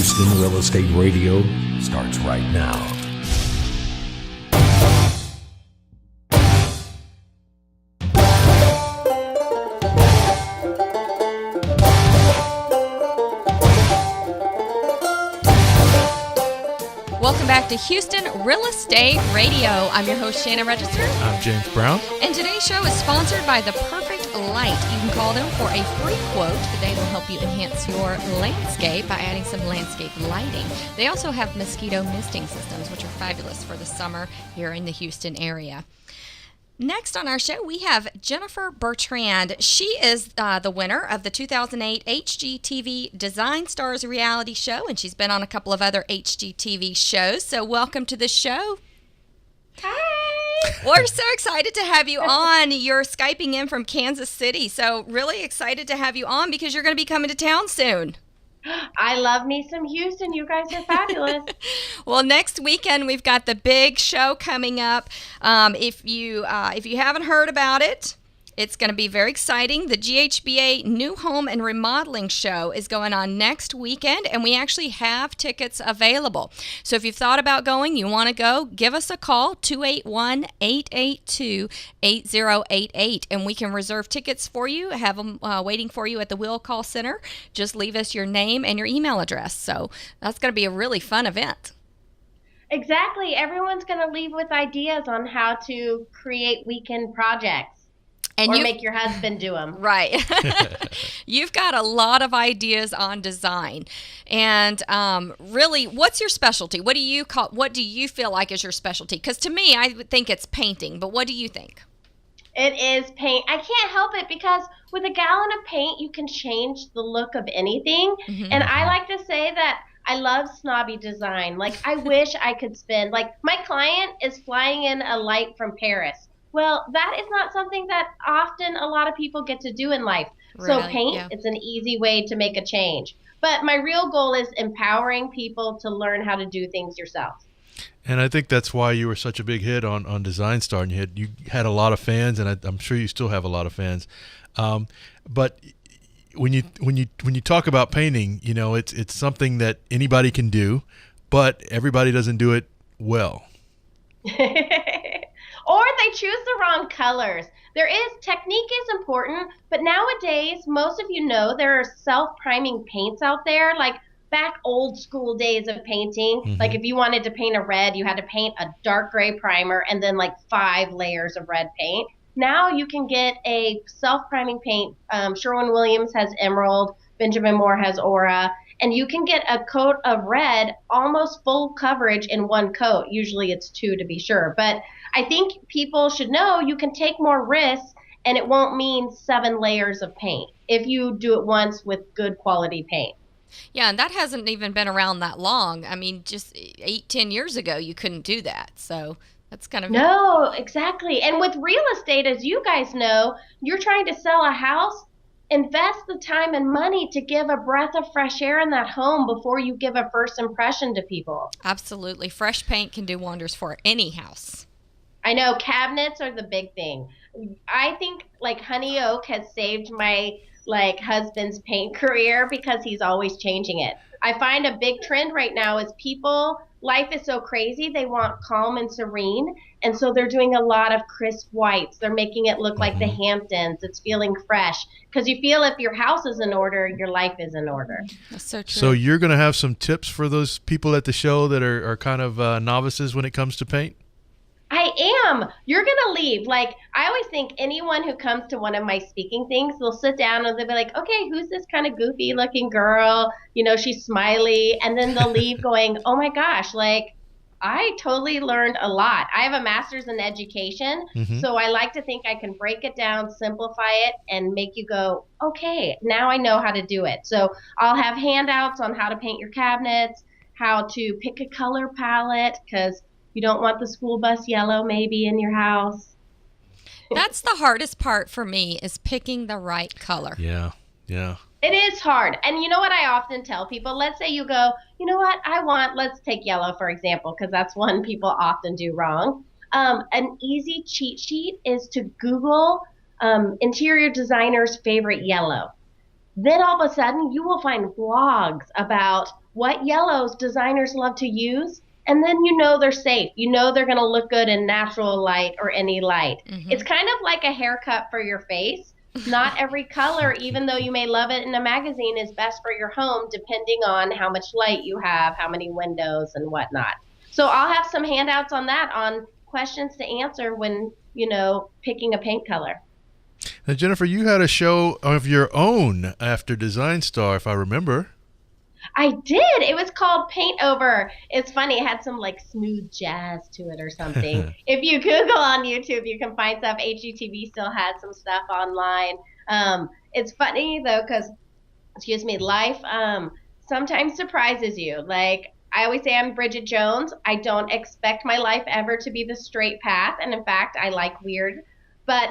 Houston Real Estate Radio starts right now. Welcome back to Houston Real Estate Radio. I'm your host, Shannon Register. I'm James Brown. And today's show is sponsored by The Perfect Light. You can call them for a free quote. They will help you enhance your landscape by adding some landscape lighting. They also have mosquito misting systems, which are fabulous for the summer here in the Houston area. Next on our show, we have Jennifer Bertrand. She is the winner of the 2008 HGTV Design Stars reality show, and she's been on a couple of other HGTV shows. So welcome to the show. Hi. We're so excited to have you on. You're Skyping in from Kansas City, so really excited to have you on because you're going to be coming to town soon. I love me some Houston. You guys are fabulous. Well, next weekend we've got the big show coming up. If you haven't heard about it, it's going to be very exciting. The GHBA New Home and Remodeling Show is going on next weekend, and we actually have tickets available. So if you've thought about going, you want to go, give us a call, 281-882-8088, and we can reserve tickets for you, have them waiting for you at the Will Call Center. Just leave us your name and your email address. So that's going to be a really fun event. Exactly. Everyone's going to leave with ideas on how to create weekend projects. Or make your husband do them. Right. You've got a lot of ideas on design. And really, what's your specialty? What do you feel like is your specialty? Because to me, I would think it's painting. But what do you think? It is paint. I can't help it because with a gallon of paint, you can change the look of anything. Mm-hmm. And I like to say that I love snobby design. Like, I wish I could spend, like, my client is flying in a light from Paris. Well, that is not something that often a lot of people get to do in life. Really? So paint, it's an easy way to make a change. But my real goal is empowering people to learn how to do things yourself. And I think that's why you were such a big hit on Design Star, and you had a lot of fans, and I'm sure you still have a lot of fans. But when you talk about painting, you know, it's something that anybody can do, but everybody doesn't do it well. Or they choose the wrong colors. Technique is important, but nowadays, most of you know there are self-priming paints out there, like back old school days of painting. Mm-hmm. Like if you wanted to paint a red, you had to paint a dark gray primer and then like 5 layers of red paint. Now you can get a self-priming paint. Sherwin-Williams has Emerald, Benjamin Moore has Aura, and you can get a coat of red, almost full coverage in one coat. Usually it's 2 to be sure, but I think people should know you can take more risks and it won't mean 7 layers of paint if you do it once with good quality paint. Yeah, and that hasn't even been around that long. I mean, just 8-10 years ago, you couldn't do that. So that's kind of... No, exactly. And with real estate, as you guys know, you're trying to sell a house. Invest the time and money to give a breath of fresh air in that home before you give a first impression to people. Absolutely. Fresh paint can do wonders for any house. I know cabinets are the big thing. I think like Honey Oak has saved my husband's paint career because he's always changing it. I find a big trend right now is life is so crazy, they want calm and serene, and so they're doing a lot of crisp whites. They're making it look like the Hamptons. It's feeling fresh because you feel if your house is in order, your life is in order. That's so true. So you're going to have some tips for those people at the show that are kind of novices when it comes to paint? I am. You're going to leave. Like, I always think anyone who comes to one of my speaking things, they'll sit down and they'll be like, okay, who's this kind of goofy looking girl? You know, she's smiley. And then they'll leave going, oh my gosh, like, I totally learned a lot. I have a master's in education, so I like to think I can break it down, simplify it, and make you go, okay, now I know how to do it. So I'll have handouts on how to paint your cabinets, how to pick a color palette, because you don't want the school bus yellow maybe in your house. That's the hardest part for me is picking the right color. Yeah. It is hard. And you know what I often tell people? Let's say you go, you know what, let's take yellow, for example, because that's one people often do wrong. An easy cheat sheet is to Google interior designer's favorite yellow. Then all of a sudden you will find blogs about what yellows designers love to use, and then you know they're safe. You know they're going to look good in natural light or any light. It's kind of like a haircut for your face. Not every color, even though you may love it in a magazine, is best for your home, depending on how much light you have, how many windows, and whatnot. So I'll have some handouts on that, on questions to answer when, picking a paint color. Now, Jennifer, you had a show of your own after Design Star, if I remember. I did. It was called Paint Over. It's funny. It had some like smooth jazz to it or something. If you Google on YouTube, you can find stuff. HGTV still has some stuff online. It's funny though, because, life sometimes surprises you. Like I always say, I'm Bridget Jones. I don't expect my life ever to be the straight path. And in fact, I like weird. But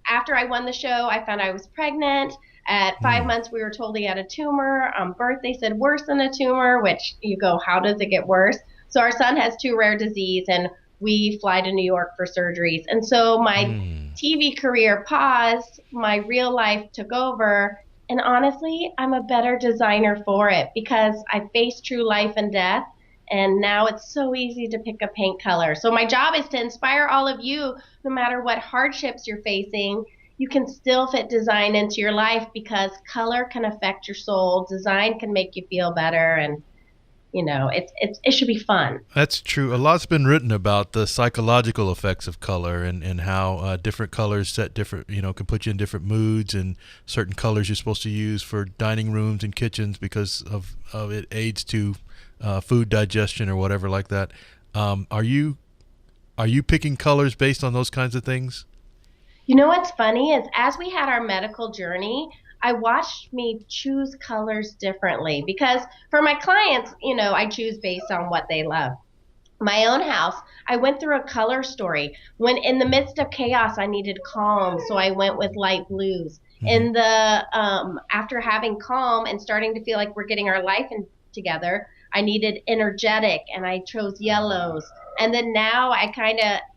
after I won the show, I found I was pregnant. At 5 months, we were told he had a tumor. Birth, they said worse than a tumor, which you go, how does it get worse? So our son has 2 rare disease, and we fly to New York for surgeries. And so my TV career paused, my real life took over. And honestly, I'm a better designer for it because I faced true life and death. And now it's so easy to pick a paint color. So my job is to inspire all of you, no matter what hardships you're facing, you can still fit design into your life because color can affect your soul. Design can make you feel better, and it should be fun. That's true. A lot's been written about the psychological effects of color and how different colors set different, can put you in different moods, and certain colors you're supposed to use for dining rooms and kitchens because of it aids to food digestion or whatever like that. Are you picking colors based on those kinds of things? You know what's funny is as we had our medical journey, I watched me choose colors differently because for my clients, I choose based on what they love. My own house, I went through a color story. When in the midst of chaos, I needed calm, so I went with light blues. In the after having calm and starting to feel like we're getting our life together, I needed energetic, and I chose yellows. And then now I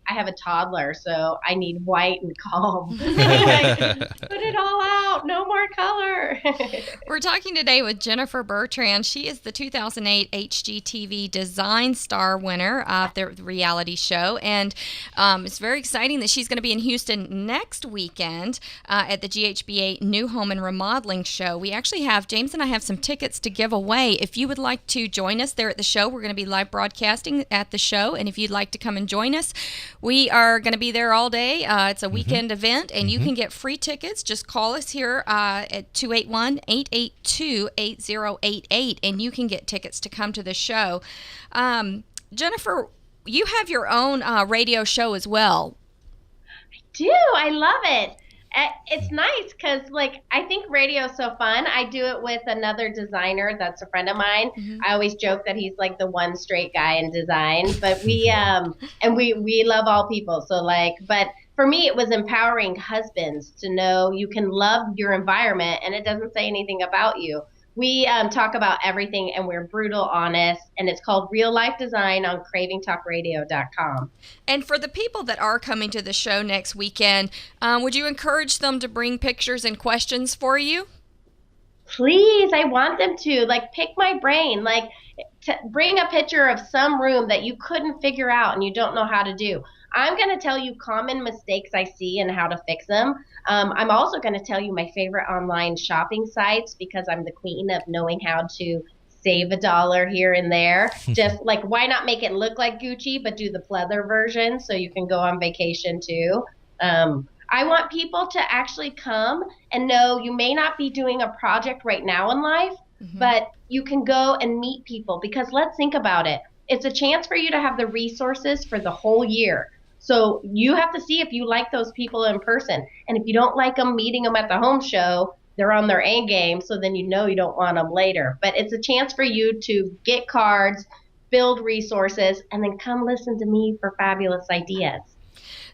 have a toddler, so I need white and calm. Put it all out. No more color. We're talking today with Jennifer Bertrand. She is the 2008 HGTV Design Star Winner of the reality show. And it's very exciting that she's going to be in Houston next weekend at the GHBA New Home and Remodeling Show. We actually have, James and I have some tickets to give away. If you would like to join us there at the show, we're going to be live broadcasting at the show. And if you'd like to come and join us, we are going to be there all day. It's a weekend event, and you can get free tickets. Just call us here at 281-882-8088, and you can get tickets to come to the show. Jennifer, you have your own radio show as well. I do. I love it. It's nice because, I think radio is so fun. I do it with another designer that's a friend of mine. I always joke that he's like the one straight guy in design, but we love all people. So but for me, it was empowering husbands to know you can love your environment and it doesn't say anything about you. We talk about everything, and we're brutal honest, and it's called Real Life Design on cravingtalkradio.com. And for the people that are coming to the show next weekend, would you encourage them to bring pictures and questions for you? Please, I want them to. Pick my brain. Bring a picture of some room that you couldn't figure out and you don't know how to do. I'm going to tell you common mistakes I see and how to fix them. I'm also going to tell you my favorite online shopping sites because I'm the queen of knowing how to save $1 here and there. Just why not make it look like Gucci, but do the pleather version so you can go on vacation too. I want people to actually come and know you may not be doing a project right now in life, but you can go and meet people because let's think about it. It's a chance for you to have the resources for the whole year. So you have to see if you like those people in person. And if you don't like them, meeting them at the home show, they're on their A game. So then you don't want them later. But it's a chance for you to get cards, build resources, and then come listen to me for fabulous ideas.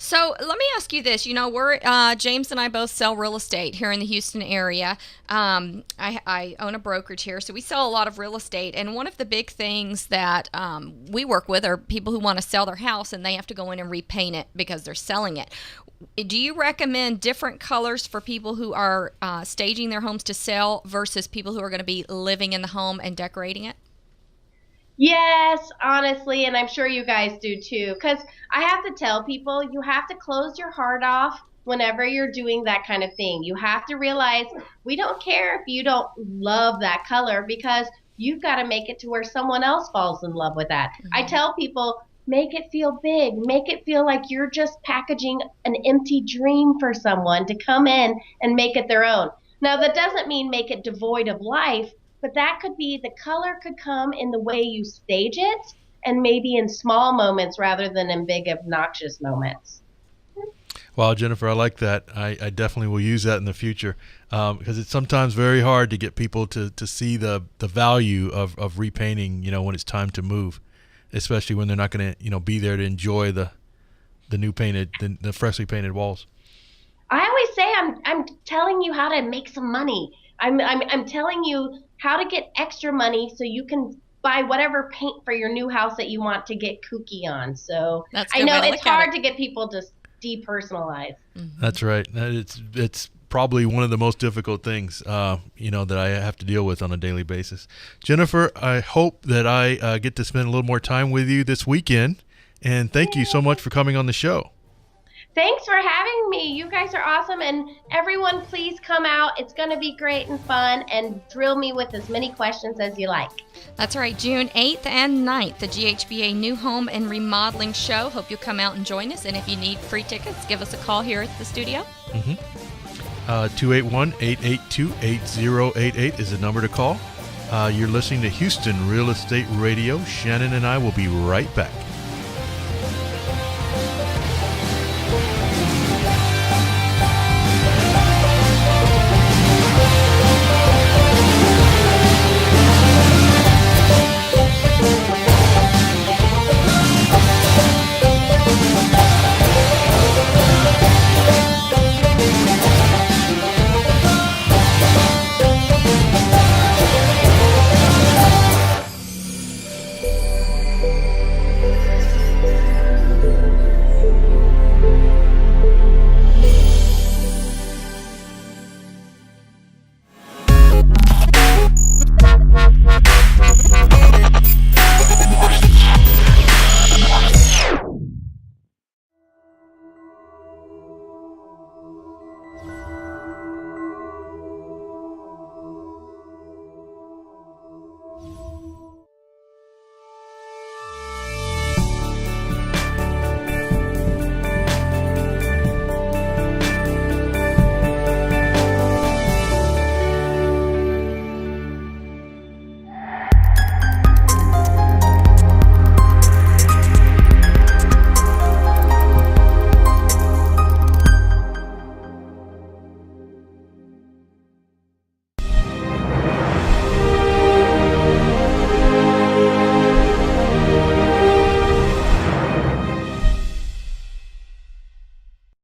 So let me ask you this. We're James and I both sell real estate here in the Houston area. I own a brokerage here, so we sell a lot of real estate. And one of the big things that we work with are people who want to sell their house and they have to go in and repaint it because they're selling it. Do you recommend different colors for people who are staging their homes to sell versus people who are going to be living in the home and decorating it? Yes, honestly, and I'm sure you guys do too. Because I have to tell people, you have to close your heart off whenever you're doing that kind of thing. You have to realize we don't care if you don't love that color because you've got to make it to where someone else falls in love with that. I tell people, make it feel big, make it feel like you're just packaging an empty dream for someone to come in and make it their own. Now, that doesn't mean make it devoid of life, but that could be the color could come in the way you stage it and maybe in small moments rather than in big obnoxious moments. Wow, Jennifer, I like that. I definitely will use that in the future because it's sometimes very hard to get people to see the value of repainting, when it's time to move, especially when they're not going to, be there to enjoy the new painted, the freshly painted walls. I always say I'm telling you how to make some money. I'm telling you how to get extra money so you can buy whatever paint for your new house that you want to get kooky on. So That's I know it's hard to get people to depersonalize. That's right. It's probably one of the most difficult things, that I have to deal with on a daily basis. Jennifer, I hope that I get to spend a little more time with you this weekend, and thank you so much for coming on the show. Thanks for having me. You guys are awesome. And everyone, please come out. It's going to be great and fun. And drill me with as many questions as you like. That's right. June 8th and 9th, the GHBA New Home and Remodeling Show. Hope you'll come out and join us. And if you need free tickets, give us a call here at the studio. 281-882-8088 is the number to call. You're listening to Houston Real Estate Radio. Shannon and I will be right back.